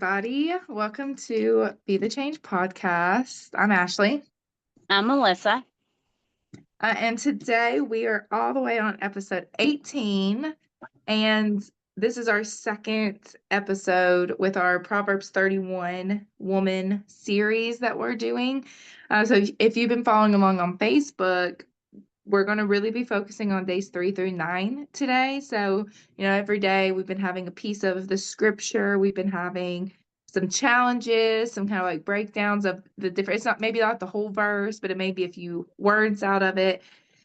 everybody. Welcome to Be the Change podcast. I'm Ashley. I'm Melissa. And today we are all the way on episode 18. And this is our second episode with our Proverbs 31 woman series that we're doing. So if you've been following along on Facebook, we're going to really be focusing on days 3 through 9 today. So, every day we've been having a piece of the scripture. We've been having some challenges, some kind of like breakdowns of the different, it's not maybe not the whole verse, but it may be a few words out of it.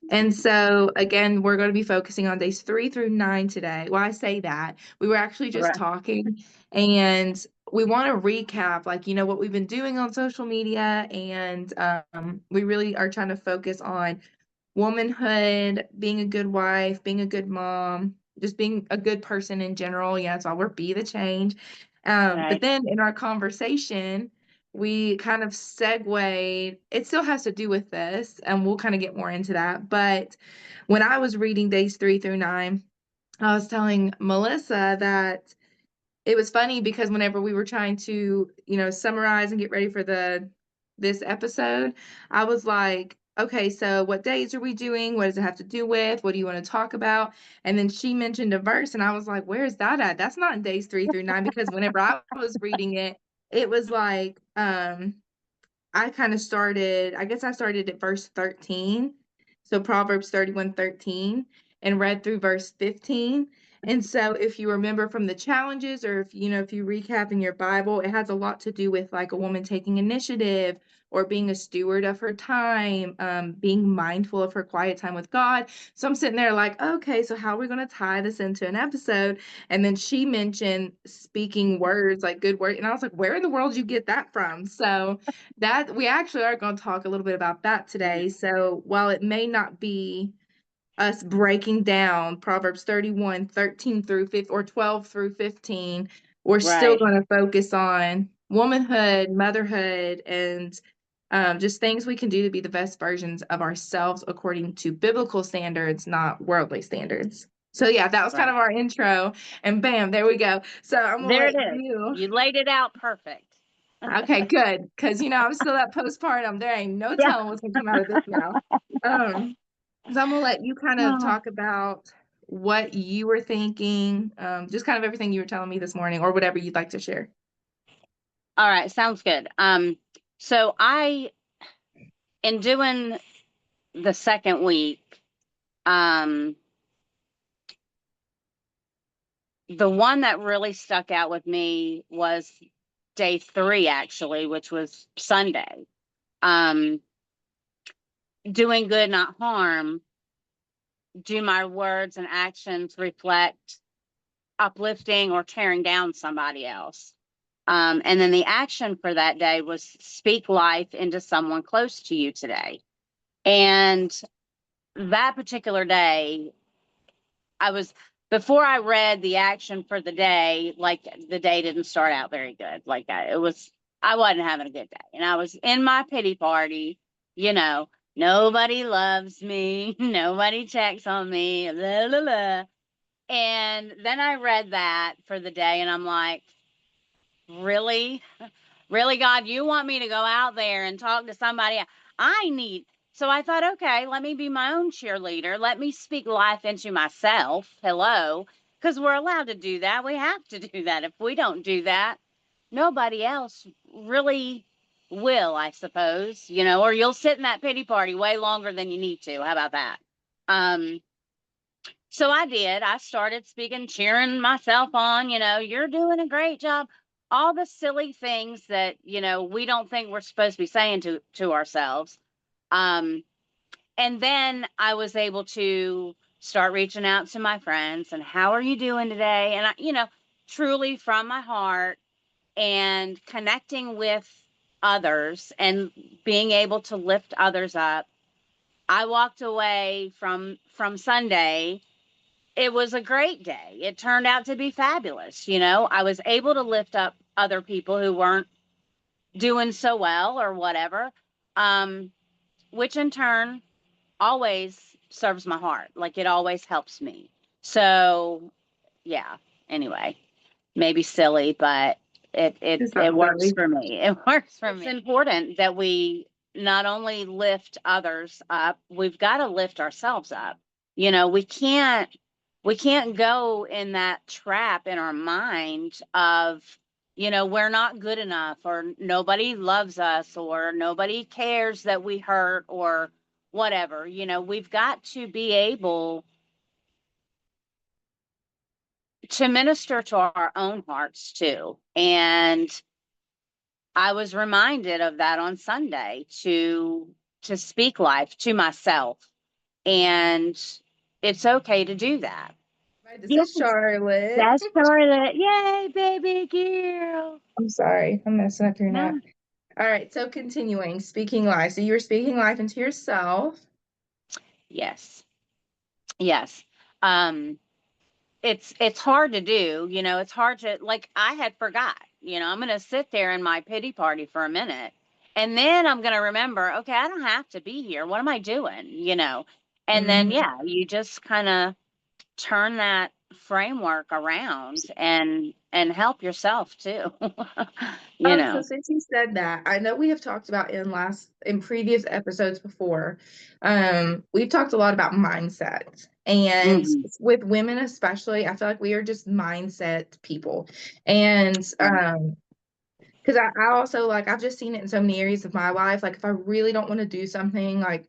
And so, again, we're going to be focusing on days 3 through 9 today. Well, I say that. We were actually just Right. talking, and we want to recap, what we've been doing on social media. And we really are trying to focus on womanhood, being a good wife, being a good mom, just being a good person in general. Yeah, it's all we're be the change. But Right. then in our conversation, we kind of segued. It still has to do with this, and we'll kind of get more into that. But when I was reading days 3 through 9, I was telling Melissa that it was funny because whenever we were trying to, summarize and get ready for this episode, I was like, okay, so what days are we doing? What does it have to do with? What do you want to talk about? And then she mentioned a verse, and I was like, where is that at? That's not in days 3 through 9, because whenever I was reading it, it was like, I kind of started, I guess I started at verse 13. So Proverbs 31:13, and read through verse 15. And so if you remember from the challenges, or if you recap in your Bible, it has a lot to do with like a woman taking initiative or being a steward of her time, being mindful of her quiet time with God. So I'm sitting there like, okay, so how are we going to tie this into an episode? And then she mentioned speaking words, like good words. And I was like, where in the world did you get that from? So that we actually are going to talk a little bit about that today. So while it may not be us breaking down Proverbs 31:13 through 15 or 12 through 15, we're still Right. going to focus on womanhood, motherhood, and just things we can do to be the best versions of ourselves according to biblical standards, not worldly standards. So yeah, that was kind Right. of our intro, and bam, there we go. So I'm gonna There let it is. you. You laid it out perfect. Okay, good. Because I'm still at postpartum. There ain't no Yeah. telling what's gonna come out of this now. So I'm gonna let you kind of Oh. talk about what you were thinking, just kind of everything you were telling me this morning, or whatever you'd like to share. All right. Sounds good. So in doing the second week, um, the one that really stuck out with me was day 3, actually, which was Sunday. Um, Doing good, not harm. Do my words and actions reflect uplifting or tearing down somebody else? And then the action for that day was speak life into someone close to you today. And that particular day, before I read the action for the day, like the day didn't start out very good. I wasn't having a good day. And I was in my pity party, you know, nobody loves me, nobody checks on me, blah, blah, blah. And then I read that for the day, and I'm like, really? Really, God, you want me to go out there and talk to somebody? So I thought, okay, let me be my own cheerleader. Let me speak life into myself. Hello. Because we're allowed to do that. We have to do that. If we don't do that, nobody else really will, I suppose, or you'll sit in that pity party way longer than you need to. How about that? So I did. I started speaking, cheering myself on, you're doing a great job. All the silly things that, we don't think we're supposed to be saying to ourselves. Um, and then I was able to start reaching out to my friends and how are you doing today? And truly from my heart and connecting with others and being able to lift others up. I walked away from Sunday. It was a great day. It turned out to be fabulous. I was able to lift up other people who weren't doing so well or whatever, which in turn always serves my heart. Like it always helps me. So, yeah, anyway, maybe silly, but It It's not it works silly. for me. It works for me. It's important that we not only lift others up, we've got to lift ourselves up. We can't go in that trap in our mind of, we're not good enough, or nobody loves us, or nobody cares that we hurt, or whatever. We've got to be able to minister to our own hearts too. And I was reminded of that on Sunday, to speak life to myself. And it's okay to do that. Right, this Yes, is Charlotte. that's Charlotte. Yay, baby girl. I'm sorry, I'm messing up your nap. No. All right, so continuing, speaking life. So you were speaking life into yourself. Yes. Yes. Um, it's hard to do, it's hard to, like, I had forgot, I'm gonna sit there in my pity party for a minute, and then I'm gonna remember, okay, I don't have to be here. What am I doing? And then, Hmm. yeah, you just kind of turn that framework around and help yourself too. you Oh, so know. since you said that, I know we have talked about in previous episodes before. We've talked a lot about mindset, and Hmm. with women especially, I feel like we are just mindset people. And because I also like I've just seen it in so many areas of my life. Like if I really don't want to do something, like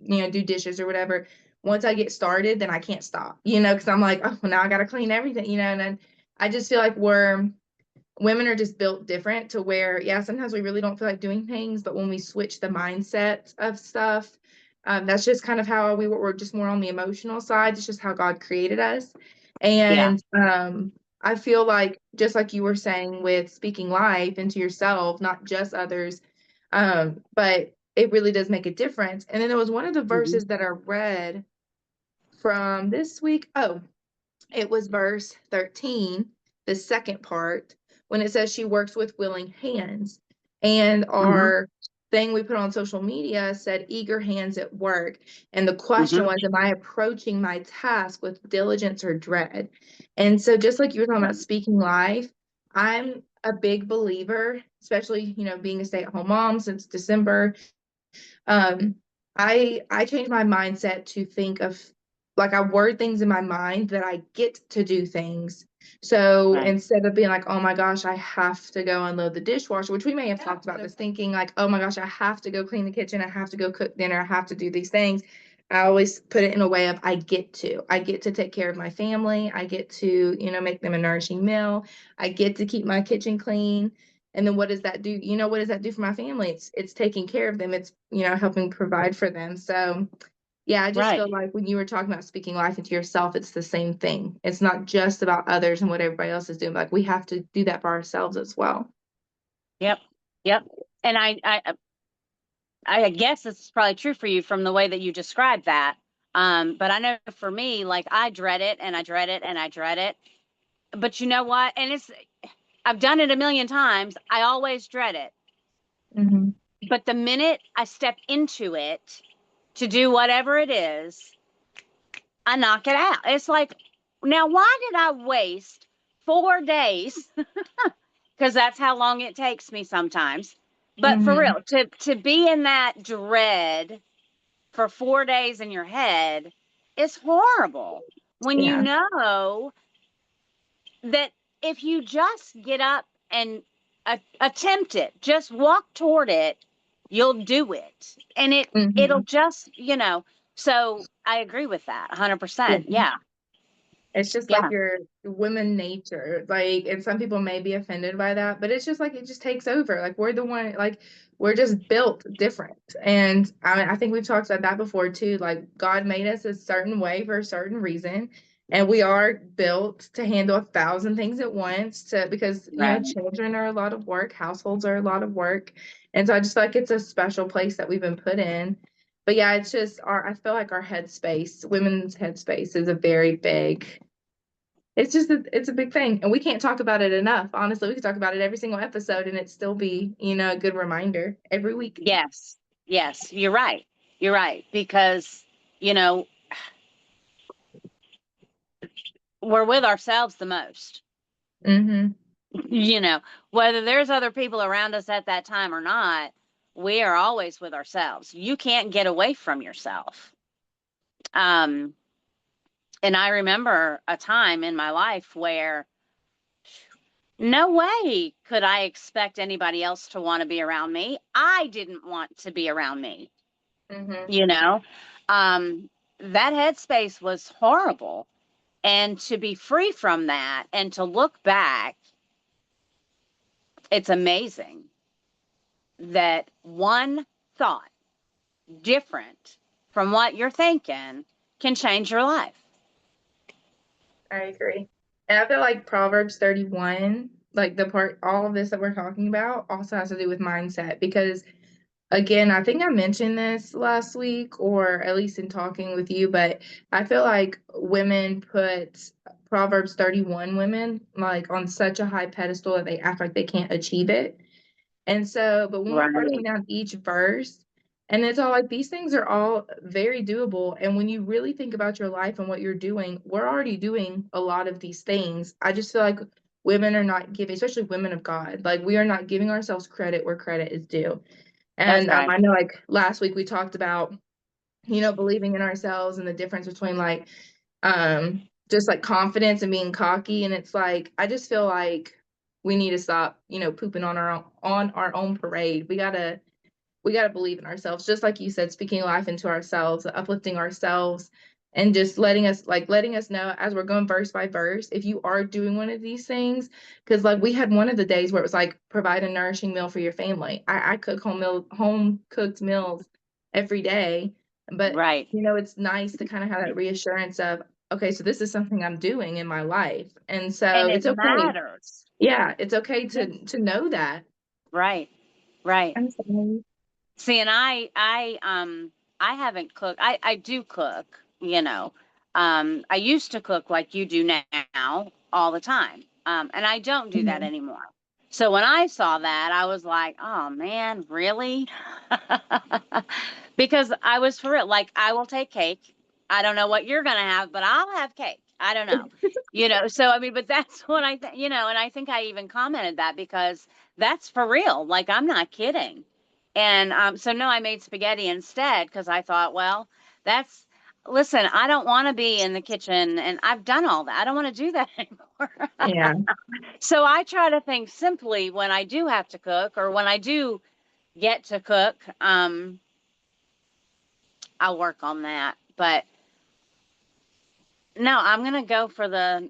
do dishes or whatever, once I get started, then I can't stop. Because I'm like, oh, now I got to clean everything. And then I just feel like women are just built different to where, yeah, sometimes we really don't feel like doing things, but when we switch the mindset of stuff, that's just kind of how we're just more on the emotional side. It's just how God created us. Yeah. And I feel like, just like you were saying with speaking life into yourself, not just others, but it really does make a difference. And then there was one of the Hmm. verses that I read from this week. Oh, it was verse 13, the second part, when it says she works with willing hands. And Hmm. our thing we put on social media said eager hands at work. And the question Hmm. was, am I approaching my task with diligence or dread? And so, just like you were talking about speaking life, I'm a big believer, especially, being a stay at home mom since December. um, I changed my mindset to think of like I word things in my mind that I get to do things. So Right. instead of being like, oh my gosh, I have to go unload the dishwasher, which we may have talked about this, thinking like, oh my gosh, I have to go clean the kitchen, I have to go cook dinner, I have to do these things. I always put it in a way of I get to. I get to take care of my family. I get to, make them a nourishing meal. I get to keep my kitchen clean. And then what does that do? What does that do for my family? It's taking care of them. It's, helping provide for them. So yeah, I just Right. feel like when you were talking about speaking life into yourself, it's the same thing. It's not just about others and what everybody else is doing. Like we have to do that for ourselves as well. Yep. Yep. And I guess this is probably true for you from the way that you described that. But I know for me, like, I dread it and I dread it and I dread it. But you know what? And I've done it a million times. I always dread it. Hmm. But the minute I step into it to do whatever it is, I knock it out. It's like, now why did I waste 4 days? Because that's how long it takes me sometimes. But for Hmm. real, to be in that dread for 4 days in your head is horrible, when you Yeah. know that if you just get up and attempt it, just walk toward it, you'll do it. And it'll Hmm. just, so I agree with that 100%. Yeah. It's just like Yeah. your women nature. Like, and some people may be offended by that, but it's just like it just takes over. Like we're the one, like we're just built different. And I think we've talked about that before too. Like God made us a certain way for a certain reason. And we are built to handle 1,000 things at once because Right. children are a lot of work, households are a lot of work. And so I just feel like it's a special place that we've been put in. But yeah, it's just I feel like our headspace, women's headspace is a very big, it's a big thing. And we can't talk about it enough. Honestly, we could talk about it every single episode and it still be, a good reminder every week. Yes. Yes. You're right. You're right. Because, you know, we're with ourselves the most. Mm-hmm. You know, whether there's other people around us at that time or not, we are always with ourselves. You can't get away from yourself. Um, and I remember a time in my life where no way could I expect anybody else to want to be around me. I didn't want to be around me, Mhm. you know? Um, that headspace was horrible. And to be free from that and to look back, it's amazing that one thought different from what you're thinking can change your life. I agree. And I feel like Proverbs 31, like the part, all of this that we're talking about also has to do with mindset because, again, I think I mentioned this last week or at least in talking with you, but I feel like women put Proverbs 31 women like on such a high pedestal that they act like they can't achieve it. And so, but when we're breaking Right. down each verse, and it's all like these things are all very doable. And when you really think about your life and what you're doing, we're already doing a lot of these things. I just feel like women are not giving, especially women of God, like we are not giving ourselves credit where credit is due. That's And right. I know like last week we talked about, believing in ourselves and the difference between like just like confidence and being cocky. And it's like I just feel like we need to stop, pooping on our own parade. We gotta believe in ourselves, just like you said, speaking life into ourselves, uplifting ourselves, and just letting us know as we're going verse by verse if you are doing one of these things. Because like we had one of the days where it was like provide a nourishing meal for your family. I cook home cooked meals every day, but Right. it's nice to kind of have that reassurance of okay, so this is something I'm doing in my life, and so And it it's okay. matters. Yeah, it's okay Yeah. to know that. Right. Right. I'm sorry. See, and I haven't cooked. I do cook, you know. I used to cook like you do now all the time. And I don't do that Mhm. anymore. So when I saw that, I was like, "Oh man, really?" Because I was for it. Like, I will take cake. I don't know what you're gonna have, but I'll have cake. I don't know. So I mean, but that's what and I think I even commented that because that's for real. Like, I'm not kidding. And so no, I made spaghetti instead because I thought, well, that's listen, I don't want to be in the kitchen and I've done all that. I don't want to do that anymore. Yeah. So I try to think simply when I do have to cook or when I do get to cook. I'll work on that. But no, I'm gonna go for the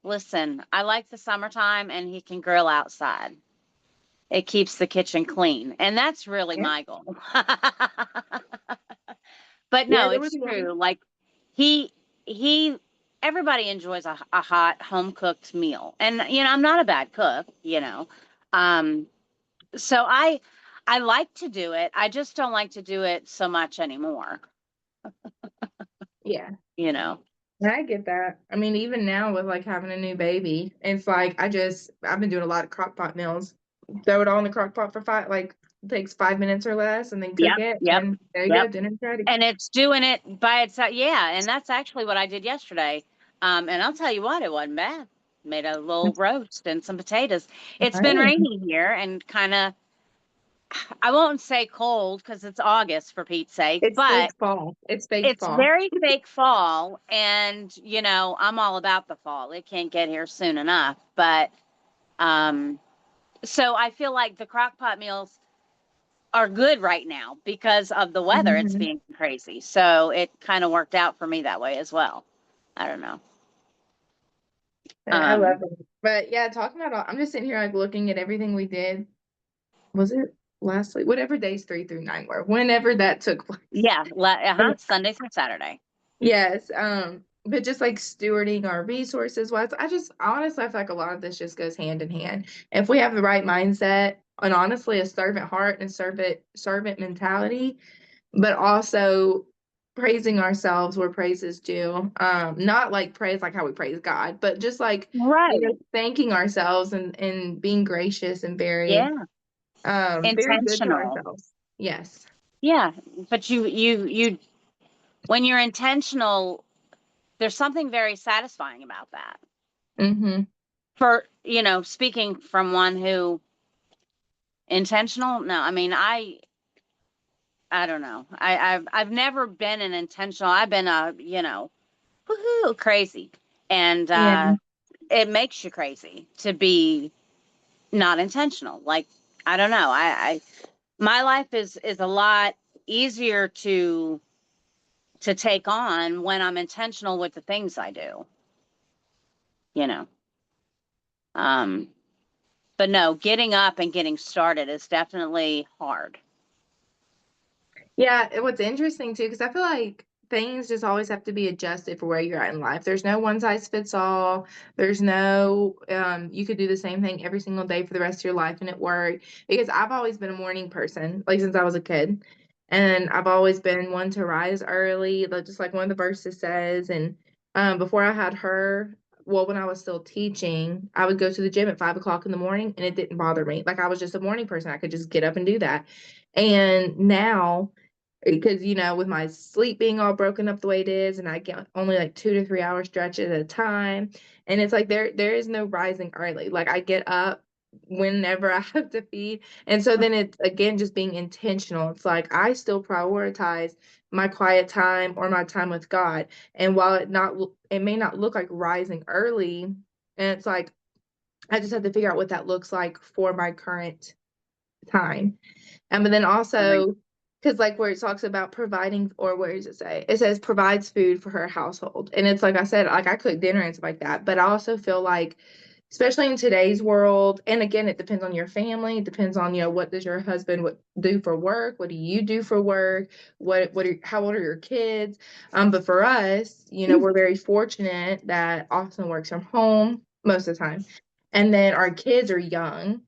listen, I like the summertime and he can grill outside. It keeps the kitchen clean. And that's really Yeah. my goal. But Yeah, no, there was it's one. true. Like he he everybody enjoys a hot home cooked meal. And I'm not a bad cook. Um so I like to do it. I just don't like to do it so much anymore, Yeah. you know. And I get that. I mean, even now with like having a new baby, it's like I've been doing a lot of crock pot meals. Throw it all in the crock pot for it takes 5 minutes or less and then cook Yep, it. yep, And there you go, yep. dinner's ready. And it's doing it by itself. Yeah, and that's actually what I did yesterday. And I'll tell you what, it wasn't bad. Made a little roast and some potatoes. It's been Hey, rainy here and kind of, I won't say cold because it's August for Pete's sake, it's but fake fall. It's fake it's fall. very fake fall. And, I'm all about the fall. It can't get here soon enough. But um, so I feel like the crock pot meals are good right now because of the weather. It's Hmm. being crazy. So it kind of worked out for me that way as well. I don't know. I Um, love it. But yeah, talking about I'm just sitting here like looking at everything we did. Was it last week? Whatever days 3 through 9 were, whenever that took place. yeah, Sunday through Saturday. Yes, but just like stewarding our resources wise, I just honestly I feel like a lot of this just goes hand in hand. If we have the right mindset and honestly a servant heart and servant mentality, but also praising ourselves where praise is due. Not like praise like how we praise God, but just like, Right. thanking ourselves and being gracious and Yeah. very good to Intentional. ourselves. Yes. Yeah. But when you're intentional, there's something very satisfying about that. Mm-hmm. For, speaking from one who intentional, no, I mean, I don't know. I've never been an intentional. I've been a, woohoo, crazy. And Yeah. it makes you crazy to be not intentional. Like, I don't know. My life is a lot easier to take on when I'm intentional with the things I do, you know. Um, but no, getting up and getting started is definitely hard. Yeah, what's interesting too, because I feel like things just always have to be adjusted for where you're at in life. There's no one size fits all. There's no, you could do the same thing every single day for the rest of your life and it work. Because I've always been a morning person, like since I was a kid. And I've always been one to rise early, like just like one of the verses says. And before I had her, well, when I was still teaching, I would go to the gym at 5 o'clock in the morning and it didn't bother me. Like I was just a morning person. I could just get up and do that. And now, because with my sleep being all broken up the way it is, and I get only like 2 to 3 hour stretches at a time, and it's like there is no rising early. Like I get up whenever I have to feed, and so then it's again just being intentional. It's like I still prioritize my quiet time or my time with God, and while it may not look like rising early, and it's like I just have to figure out what that looks like for my current time. But then Right. also, because like where it talks about providing, or where does it say? It says provides food for her household. And it's like I said, like I cook dinner and stuff like that. But I also feel like, especially in today's world, and again, it depends on your family. It depends on, what does your husband do for work? What do you do for work? How old are your kids? But for us, we're very fortunate that Austin works from home most of the time. And then our kids are young.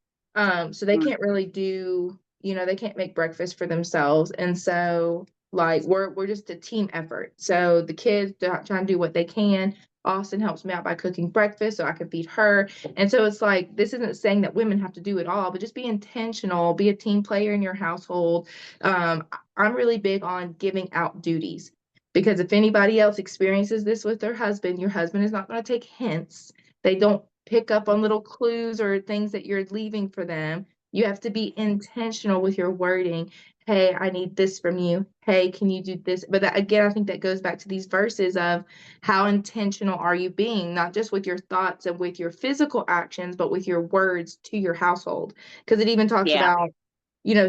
So they Mm. can't really do, they can't make breakfast for themselves. And so like we're just a team effort. So the kids trying to do what they can. Austin helps me out by cooking breakfast so I can feed her. And so it's like this isn't saying that women have to do it all, but just be intentional, be a team player in your household. I'm really big on giving out duties because if anybody else experiences this with their husband, your husband is not going to take hints. They don't pick up on little clues or things that you're leaving for them. You have to be intentional with your wording. Hey, I need this from you. Hey, can you do this? But that, again, I think that goes back to these verses of how intentional are you being, not just with your thoughts and with your physical actions, but with your words to your household. Because it even talks Yeah. about,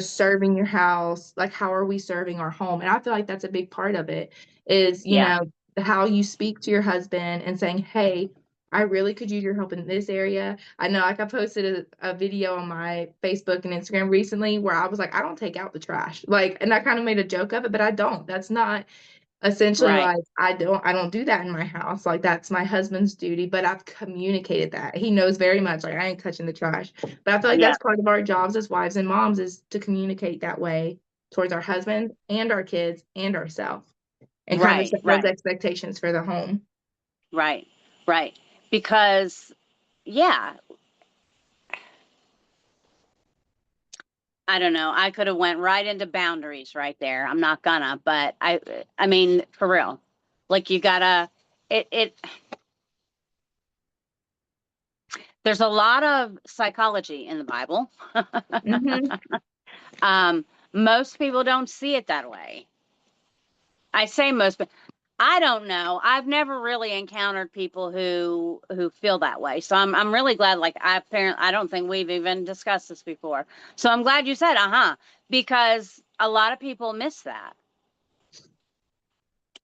serving your house, like how are we serving our home? And I feel like that's a big part of it is, Yeah. how you speak to your husband and saying, hey, I really could use your help in this area. I know, like I posted a video on my Facebook and Instagram recently where I was like, I don't take out the trash. Like, and I kind of made a joke of it, but I don't. That's not essentially Right. like I don't do that in my house. Like that's my husband's duty, but I've communicated that. He knows very much like I ain't touching the trash. But I feel like Yeah. that's part of our jobs as wives and moms is to communicate that way towards our husband and our kids and ourselves and kind of Right. set those Right. expectations for the home. Right. Right. Because, yeah, I don't know. I could have went right into boundaries right there. I'm not gonna, but I mean, for real, like you gotta, it, there's a lot of psychology in the Bible. Mm-hmm. um, most people don't see it that way. I say most, but I don't know. I've never really encountered people who feel that way. So I'm really glad. Like I don't think we've even discussed this before. So I'm glad you said, because a lot of people miss that.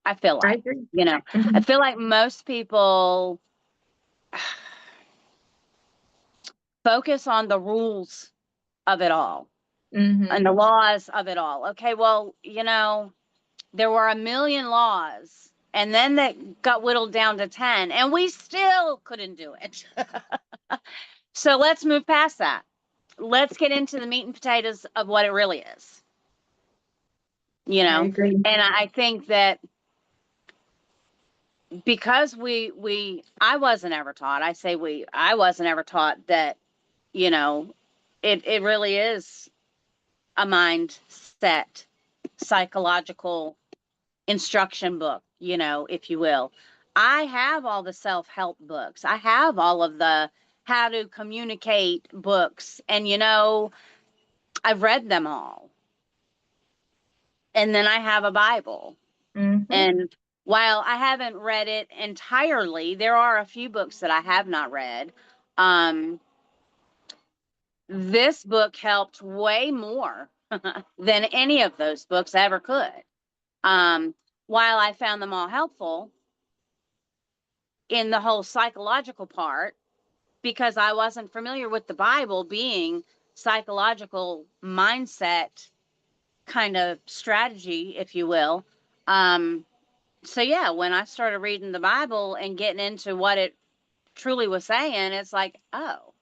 I feel I like, agree. you know, I Mm-hmm. feel like most people focus on the rules of it all and Mm-hmm. the laws of it all. Okay, well, there were a million laws and then that got whittled down to 10 and we still couldn't do it. So let's move past that. Let's get into the meat and potatoes of what it really is, you I know? agree. And I think that because I wasn't ever taught, I wasn't ever taught that, you know, it really is a mindset, psychological instruction book, if you will. I have all the self-help books. I have all of the how to communicate books. And, I've read them all. And then I have a Bible. Mhm. And while I haven't read it entirely, there are a few books that I have not read. Um, this book helped way more than any of those books ever could. Um, while I found them all helpful in the whole psychological part, because I wasn't familiar with the Bible being psychological mindset kind of strategy, if you will. Um, so yeah, when I started reading the Bible and getting into what it truly was saying, it's like, oh,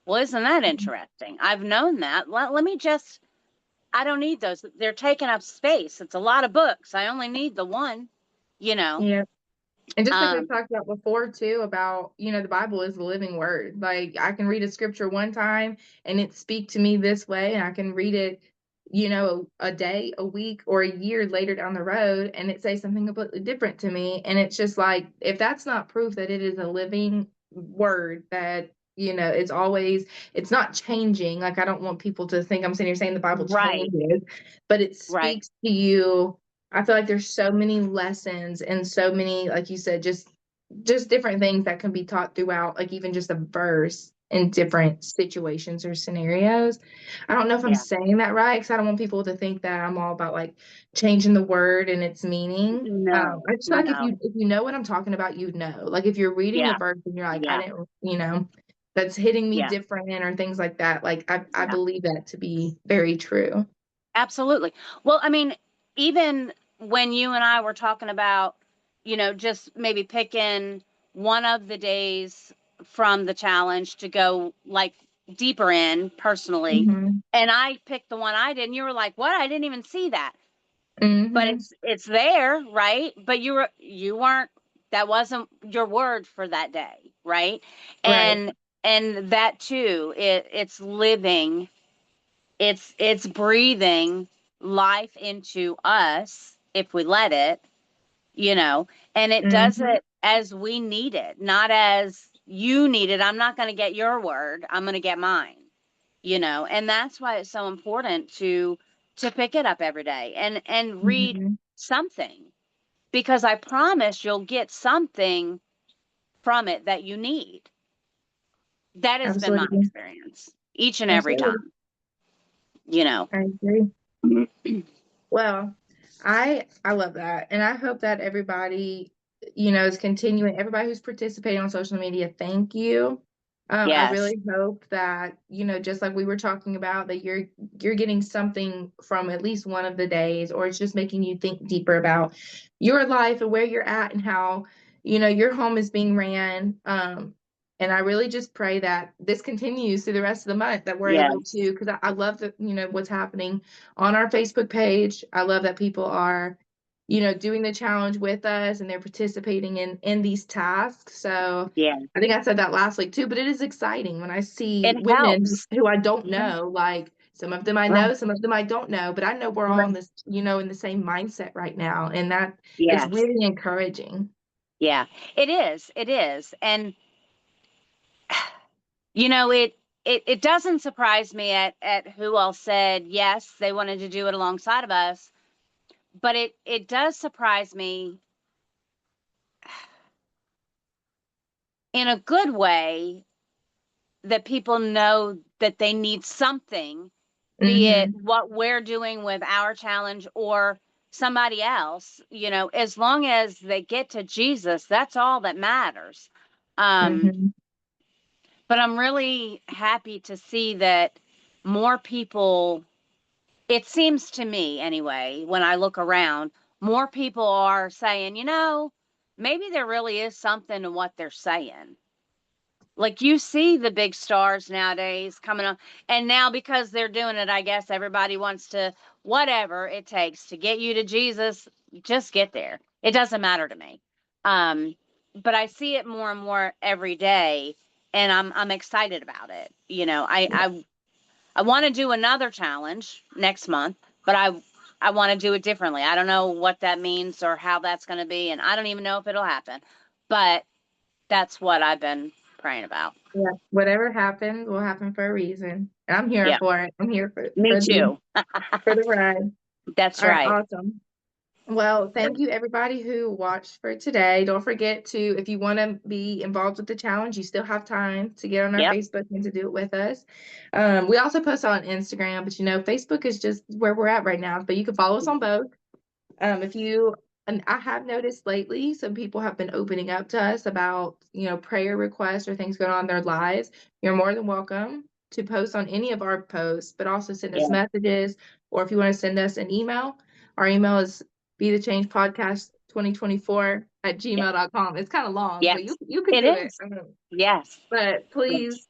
well, isn't that interesting? I've known that. Let me just, I don't need those. They're taking up space. It's a lot of books. I only need the one, you know. Yeah. And just like we've Um, talked about before too, about, the Bible is the living word. Like I can read a scripture one time and it speak to me this way, and I can read it, a day, a week, or a year later down the road, and it says something completely different to me. And it's just like, if that's not proof that it is a living word, that, it's not changing. Like I don't want people to think I'm sitting here saying the Bible right, changes, but it right. speaks to you. I feel like there's so many lessons and so many, like you said, just different things that can be taught throughout, like even just a verse in different situations or scenarios. I don't know if I'm Yeah. saying that right, because I don't want people to think that I'm all about like changing the word and its meaning. No, I just feel no, like if you no. if you know what I'm talking about, you know. Like if you're reading a Yeah, verse and you're like, I yeah, didn't, that's hitting me yeah, different or things like that. Like I yeah. believe that to be very true. Absolutely. Well, I mean, even when you and I were talking about, just maybe picking one of the days from the challenge to go like deeper in personally, Mhm. and I picked the one I did, and you were like, "What? I didn't even see that." But Mhm. it's there, right? But you weren't, that wasn't your word for that day, right? Right. And that too, it's living, it's breathing life into us if we let it, and it does Mhm. it as we need it, not as you need it. I'm not going to get your word, I'm going to get mine, and that's why it's so important to pick it up every day and read Mhm. something, because I promise you'll get something from it that you need. That has been my Absolutely. experience each and every Absolutely. time, you know. I agree. Well, I love that. And I hope that everybody, is continuing, everybody who's participating on social media, thank you. I Yes. really hope that, just like we were talking about, that you're getting something from at least one of the days, or it's just making you think deeper about your life and where you're at and how, your home is being ran. And I really just pray that this continues through the rest of the month, that we're able Yes. to, because I love that, what's happening on our Facebook page. I love that people are, doing the challenge with us and they're participating in these tasks. So Yeah. I think I said that last week too, but it is exciting when I see It women helps. who I don't Yeah. know, like some of them I Right. know, some of them I don't know, but I know we're all in Right. this, in the same mindset right now. And that is Yes. really encouraging. Yeah. It is. It is. And it doesn't surprise me at who else said yes, they wanted to do it alongside of us, but it does surprise me in a good way that people know that they need something, be it Hmm. what we're doing with our challenge or somebody else, as long as they get to Jesus, that's all that matters. Um, Hmm. but I'm really happy to see that more people, it seems to me anyway, when I look around, more people are saying, maybe there really is something to what they're saying. Like you see the big stars nowadays coming up, and now because they're doing it, I guess everybody wants to, whatever it takes to get you to Jesus, just get there. It doesn't matter to me. Um, but I see it more and more every day, and I'm excited about it. I want to do another challenge next month, but I want to do it differently. I don't know what that means or how that's going to be, and I don't even know if it'll happen. But that's what I've been praying about. Yeah. Whatever happens will happen for a reason. And I'm here Yeah, for it. I'm here me too. for the ride. That's All right, right. awesome. Well, thank you everybody who watched for today. Don't forget to, if you want to be involved with the challenge, you still have time to get on our Yep. Facebook and to do it with us. We also post on Instagram, but Facebook is just where we're at right now. But you can follow us on both. If you and I have noticed lately, some people have been opening up to us about, prayer requests or things going on in their lives. You're more than welcome to post on any of our posts, but also send us Yeah. messages, or if you want to send us an email, our email is be the change podcast 2024 at Yeah. gmail.com. It's kind of long, but Yes. you can It do it. is. Yes. But Yes. please,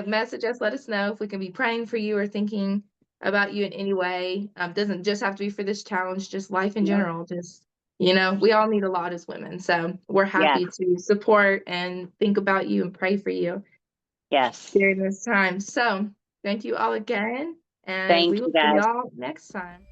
message us, let us know if we can be praying for you or thinking about you in any way. Doesn't just have to be for this challenge, just life in No. general. Just, we all need a lot as women. So we're Yes. happy to support and think about you and pray for you Yes. during this time. So thank you all again, and Thank we will you see guys. y'all next time.